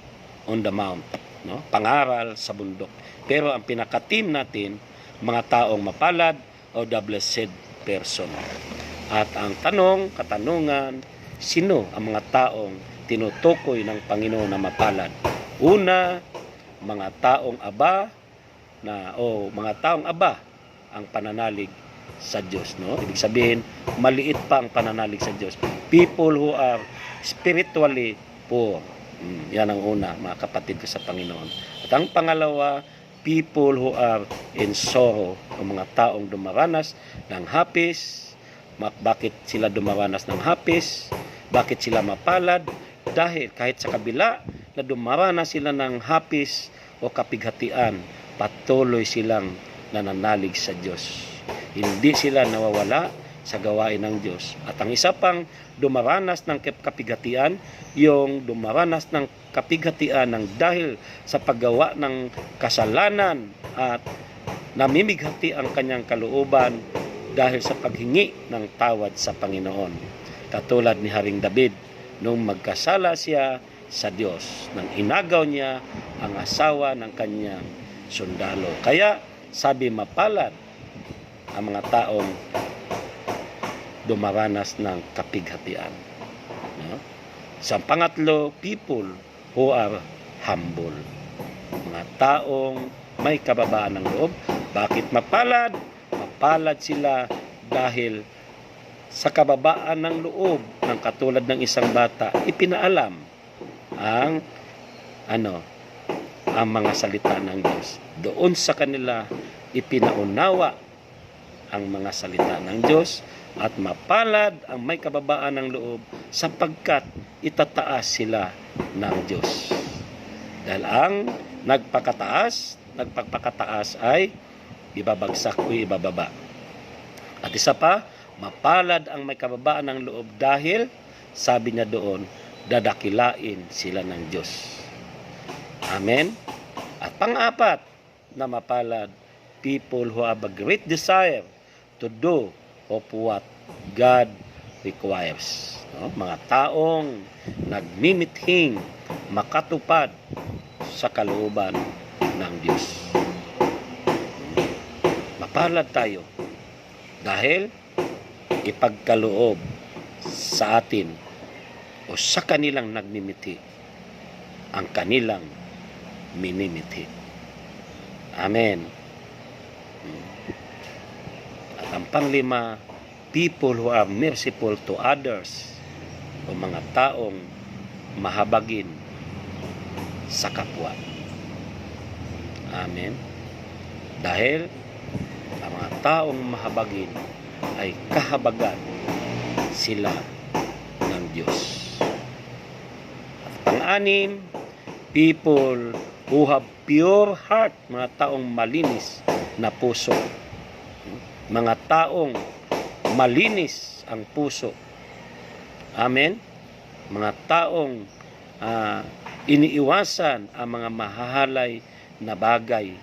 on the Mount, no? Pangaral sa bundok. Pero ang pinaka-team natin, mga taong mapalad o the blessed person. At ang katanungan, sino ang mga taong tinutukoy ng Panginoon na mapalad? Una, mga taong aba ang pananalig sa Diyos, no? Ibig sabihin, maliit pa ang pananalig sa Diyos. People who are spiritually poor. Yan ang una, mga kapatid ko sa Panginoon. At ang pangalawa, people who are in sorrow, o mga taong dumaranas ng hapis. Bakit sila dumaranas ng hapis? Bakit sila mapalad? Dahil kahit sa kabila na dumaranas sila ng hapis o kapighatian, patuloy silang nananalig sa Diyos. Hindi sila nawawala sa gawain ng Diyos. At ang isa pang dumaranas ng kapighatian, yung dumaranas ng kapighatian ng dahil sa paggawa ng kasalanan at namimighati ang kanyang kalooban dahil sa paghingi ng tawad sa Panginoon. Katulad ni Haring David, nung magkasala siya sa Diyos, nang inagaw niya ang asawa ng kanyang sundalo. Kaya sabi, mapalad ang mga taong dumaranas ng kapighatian. No? Sa pangatlo, people who are humble. Mga taong may kababaan ng loob. Bakit mapalad? Mapalad sila dahil sa kababaan ng loob ng katulad ng isang bata, ipinaalam ang mga salita ng Diyos. Doon sa kanila ipinaunawa ang mga salita ng Diyos, at mapalad ang may kababaan ng loob sapagkat itataas sila ng Diyos. Dahil ang nagpapakataas ay ibabagsak o ibababa. At isa pa, mapalad ang may kababaan ng loob dahil, sabi niya doon, dadakilain sila ng Diyos. Amen? At pang-apat na mapalad, people who have a great desire to do of what God requires. No? Mga taong nagmimithing makatupad sa kalooban ng Diyos. Mapalad tayo dahil ipagkaloob sa atin o sa kanilang nagmimithi ang kanilang minimithi. Amen. At ang panglima, people who are merciful to others, o mga taong mahabagin sa kapwa. Amen. Dahil ang mga taong mahabagin ay kahabagan sila ng Diyos. At pang-anim, people who have pure heart, mga taong malinis na puso. Mga taong malinis ang puso. Amen. Mga taong iniiwasan ang mga mahahalay na bagay.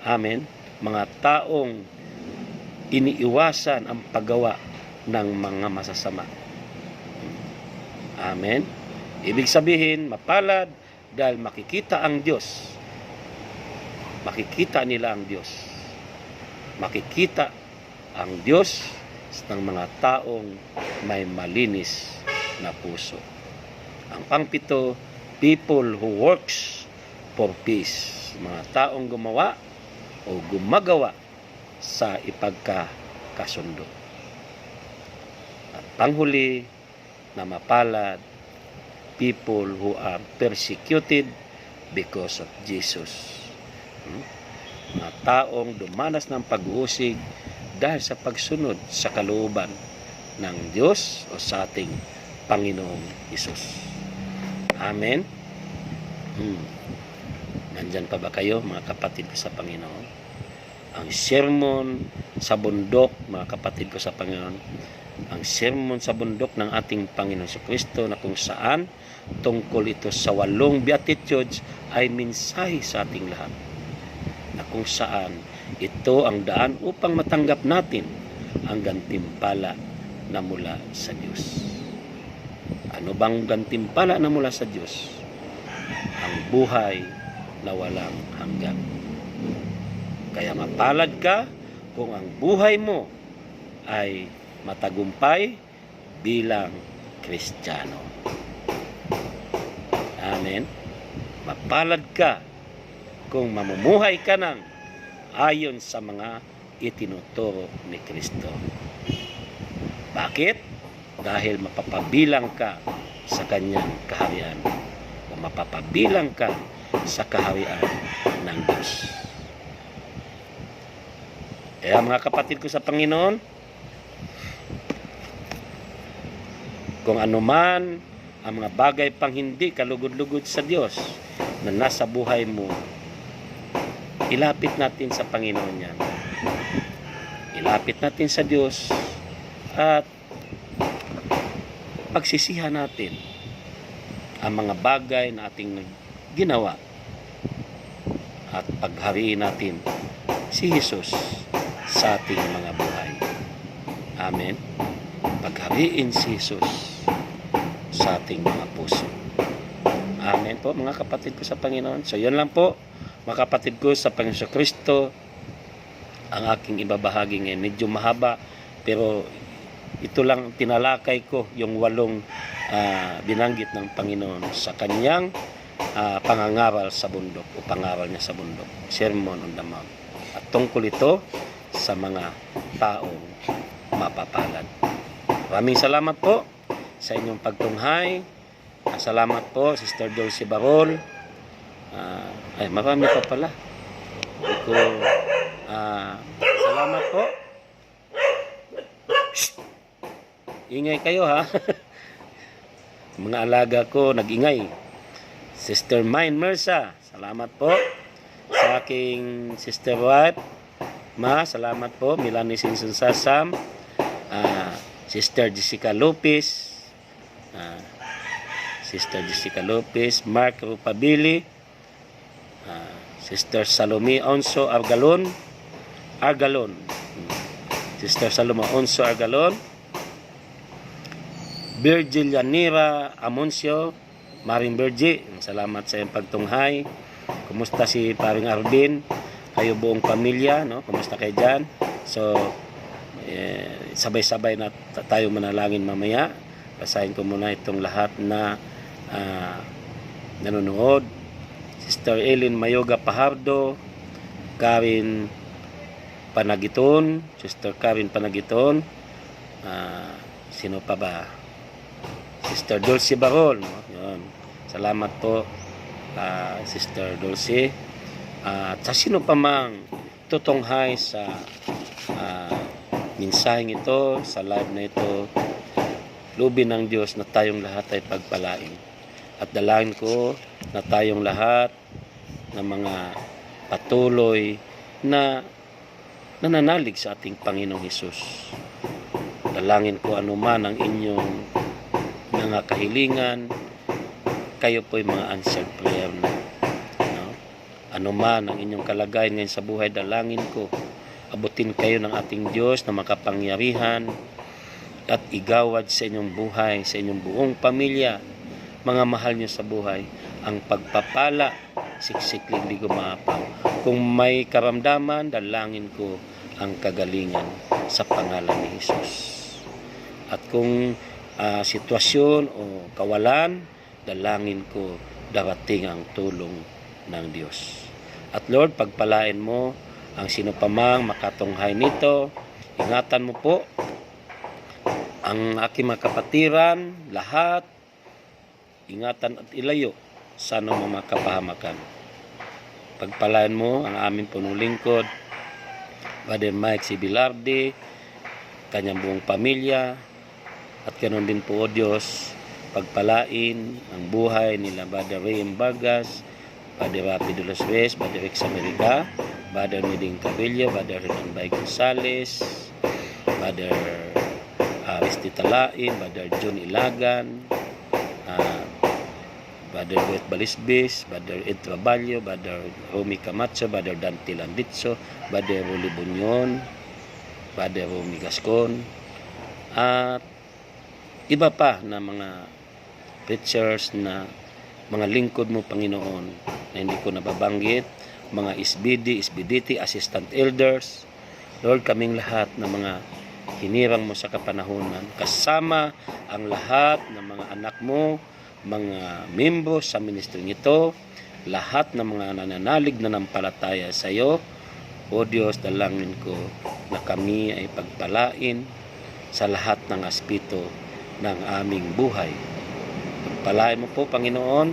Amen. Mga taong iniiwasan ang paggawa ng mga masasama. Amen. Ibig sabihin, mapalad dahil makikita ang Diyos. Makikita nila ang Diyos. Makikita ang Diyos ng mga taong may malinis na puso. Ang pangpito, people who works for peace. Mga taong gumawa o gumagawa sa ipagkakasundo. At panghuli na mapalad, people who are persecuted because of Jesus. Mga taong dumanas ng pag-uusig dahil sa pagsunod sa kalooban ng Diyos o sa ating Panginoong Hesus. Amen. Nandyan pa ba kayo, mga kapatid ko sa Panginoon? Ang sermon sa bundok, mga kapatid ko sa Panginoon, ang sermon sa bundok ng ating Panginoon sa Kristo, na kung saan tungkol ito sa 8 Beatitudes, ay mensahe sa ating lahat, na kung saan ito ang daan upang matanggap natin ang gantimpala na mula sa Diyos. Ano bang gantimpala na mula sa Diyos? Ang buhay na walang hanggan. Kaya mapalad ka kung ang buhay mo ay matagumpay bilang Kristiyano. Amen. Mapalad ka kung mamumuhay ka ng ayon sa mga itinuturo ni Kristo. Bakit? Dahil mapapabilang ka sa kanyang kaharian o mapapabilang ka sa kaharian ng Diyos. Kaya mga kapatid ko sa Panginoon, kung anuman ang mga bagay pang hindi kalugod-lugod sa Diyos na nasa buhay mo, ilapit natin sa Panginoon yan. Ilapit natin sa Diyos at pagsisihan natin ang mga bagay na ating ginawa at paghariin natin si Jesus sa ating mga buhay. Amen. Paghariin si Jesus sa ating mga puso. Amen po, mga kapatid ko sa Panginoon. So yun lang po, mga kapatid ko sa Panginoon Kristo. ang aking ibabahagi ngayon. Medyo mahaba, pero ito lang tinalakay ko, yung 8 binanggit ng Panginoon sa kanyang pangangaral sa bundok o pangaral niya sa bundok, Sermon on the Mount. At tungkol ito sa mga taong mapapalad. Maraming salamat po sa inyong pagtunghay. Salamat po, Sister Dulce Barol. Marami pa pala. Salamat po. Shh! Ingay kayo ha. Mga alaga ko nag-ingay. Sister Mine Mersa, salamat po. Sa aking sister wife, salamat po. Milani Sinson Sasam. Sister Jessica Lopez. Sister Jessica Lopez. Mark Rupabili. Sister Salome Onso Argalon. Sister Salome Onso Argalon. Virgil Yanira Amoncio. Maring Virgie, salamat sa iyong pagtunghay. Kumusta si Paring Arvin? Kayo buong pamilya, no? Kumusta kayo dyan? So, sabay-sabay na tayo manalangin mamaya. Basahin ko muna itong lahat na nanonood. Sister Ellen Mayoga Pahardo, Karen Panagiton, Sister Karen Panagiton, sino pa ba? Sister Dulce Barol, no? Yun. Salamat po, Sister Dulce. At sa sino pa mang tutunghay sa mensaheng ito, sa live na ito, lubin ng Diyos na tayong lahat ay pagpalain. At dalangin ko na tayong lahat na mga patuloy na nananalig sa ating Panginoong Hesus. Dalangin ko anuman ang inyong mga kahilingan, kayo po'y mga answered prayer na. No? Anuman ang inyong kalagayan ngayon sa buhay, dalangin ko, abutin kayo ng ating Diyos na makapangyarihan at igawad sa inyong buhay, sa inyong buong pamilya, mga mahal nyo sa buhay, ang pagpapala, siksikling di gumapaw. Kung may karamdaman, dalangin ko ang kagalingan sa pangalan ni Jesus. At kung sitwasyon o kawalan, dalangin ko darating ang tulong ng Diyos. At Lord, pagpalain mo ang sinupamang makatunghay nito. Ingatan mo po ang aking mga kapatiran, lahat. Ingatan at ilayo sa anong mga kapahamakan. Pagpalain mo ang aming punong lingkod, Brother Mike Sibilardi, kanyang buong pamilya, at ganoon din po, O Diyos, pagpalain ang buhay nila Brother Ray Vargas, Brother Rapi de los Reyes, Brother Rex America, Brother Niding Cabello, Brother Renan Bay Gonzales, Brother Aristi Talain, Brother John Ilagan, Brother Buet Balisbis, Brother Ed Traballo, Brother Romy Camacho, Brother Dante Landitso, Brother Rolly Bunyon, Brother Romy Gascon, at iba pa na mga preachers na mga lingkod mo, Panginoon, na hindi ko nababanggit, mga SBD, SBDT, assistant elders, Lord, kaming lahat na mga hinirang mo sa kapanahunan, kasama ang lahat ng mga anak mo, mga membro sa ministry ito, lahat ng mga nananalig na nampalataya sa iyo. O Diyos, dalangin ko na kami ay pagpalain sa lahat ng aspeto ng aming buhay. Pagpalain mo po, Panginoon,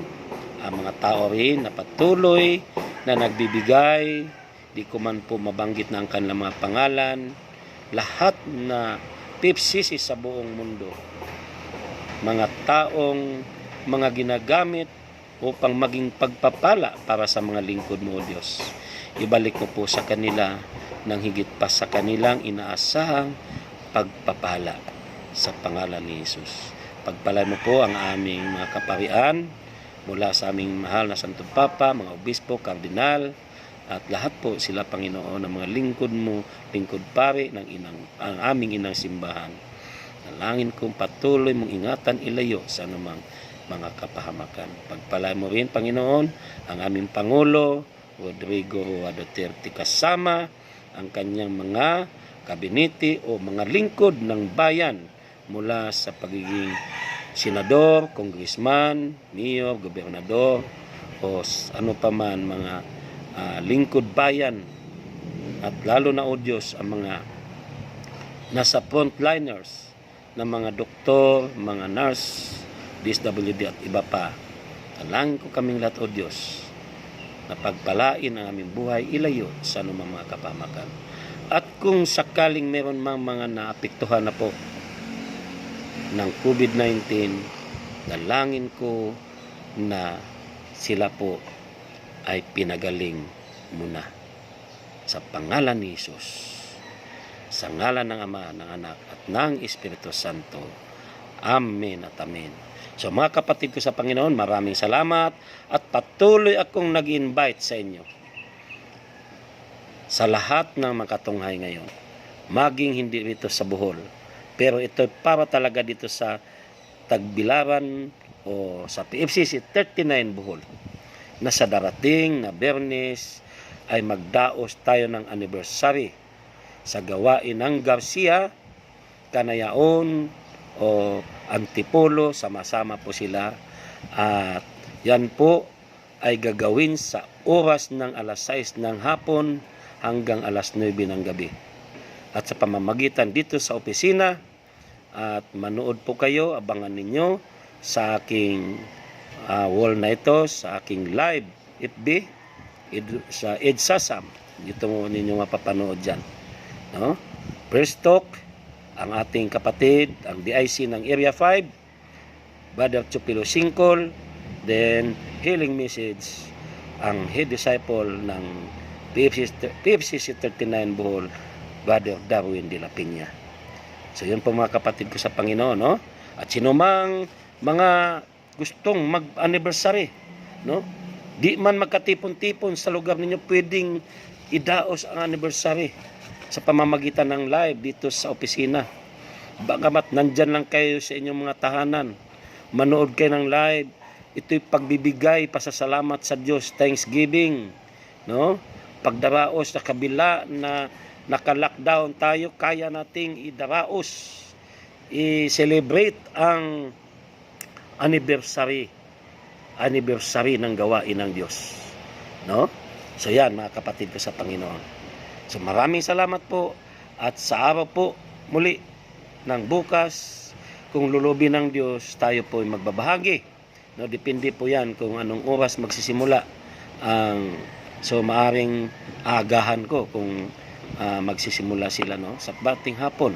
ang mga tao rin na patuloy na nagbibigay, di ko man po mabanggit na ang kanilang mga pangalan, lahat na pipsisi sa buong mundo, mga taong mga ginagamit upang maging pagpapala para sa mga lingkod mo, O Diyos. Ibalik mo po sa kanila ng higit pa sa kanilang inaasahang pagpapala sa pangalan ni Jesus. Pagpalay mo po ang aming mga kaparian mula sa aming mahal na Santo Papa, mga obispo, kardinal, at lahat po sila, Panginoon, ng mga lingkod mo, lingkod pare ng ang aming inang simbahan. Nalangin kong patuloy mong ingatan ilayo sa anumang mga kapahamakan. Pagpalay mo rin, Panginoon, ang aming Pangulo, Rodrigo Duterte, kasama ang kanyang mga kabinete o mga lingkod ng bayan mula sa pagiging senador, congressman, mayor, gobernador o ano pa man mga lingkod bayan, at lalo na o Diyos ang mga nasa frontliners na mga doktor, mga nurse, DSWD at iba pa. Talangin ko kaming lahat o Diyos na pagpalain ang aming buhay ilayo sa anumang mga kapahamakan. At kung sakaling meron mang mga naapektuhan na po ng COVID-19, dalangin ko na sila po ay pinagaling muna sa pangalan ni Jesus, sa ngalan ng Ama, ng Anak at ng Espiritu Santo. Amen at amen. So mga kapatid ko sa Panginoon, maraming salamat at patuloy akong nag-invite sa inyo sa lahat ng makatunghay ngayon. Maging hindi dito sa Bohol, pero ito para talaga dito sa Tagbilaran o sa PFCC 39 Bohol, na sa darating na Biyernes ay magdaos tayo ng anniversary sa gawain ng Garcia, Kanayaon o Antipolo. Sama-sama po sila at yan po ay gagawin sa oras ng alas 6 ng hapon hanggang alas 9 ng gabi. At sa pamamagitan dito sa opisina, at manood po kayo, abangan ninyo sa aking wall na ito, sa aking live FB, sa EDSASAM. Dito mo ninyo mapapanood dyan. No? First talk, ang ating kapatid, ang DIC ng Area 5, Brother Chupilo Singkol, then healing message, ang head disciple ng PFCC 39 Bohol, Brother Darwin de la Peña. So yun po mga kapatid ko sa Panginoon, no? At sino mang mga gustong mag-anniversary, no? Di man magkatipon-tipon sa lugar ninyo, pwedeng idaos ang anniversary sa pamamagitan ng live dito sa opisina. Bagamat nandyan lang kayo sa inyong mga tahanan, manood kayo ng live. Ito'y pagbibigay, pasasalamat sa Diyos, thanksgiving, no? Pagdaraos sa kabila na naka-lockdown tayo, kaya nating idaraos, i-celebrate ang anniversary ng gawain ng Diyos, no? So yan mga kapatid ko sa Panginoon. So maraming salamat po, at sa araw po muli ng bukas, kung lulubin ng Diyos, tayo po ay magbabahagi, no? Depende po yan kung anong oras magsisimula ang so maaring agahan ko kung magsisimula sila, no, sa bating hapon.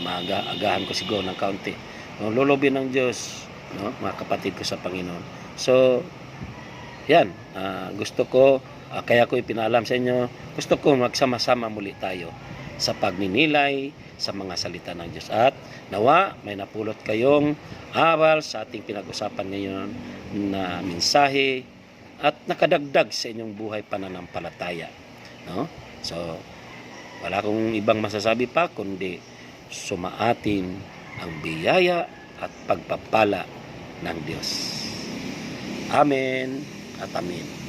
Agahan ko siguro ng kaunti, no? Lulubin ng Diyos, no, mga kapatid ko sa Panginoon. So yan, gusto ko kaya ko ipinaalam sa inyo, gusto ko magsama-sama muli tayo sa pagninilay sa mga salita ng Diyos. At nawa may napulot kayong aral sa ating pinag-usapan ngayon na mensahe at nakadagdag sa inyong buhay pananampalataya, no? So wala akong ibang masasabi pa kundi sumaatin ang biyaya at pagpapala ng Diyos. Amen at amen.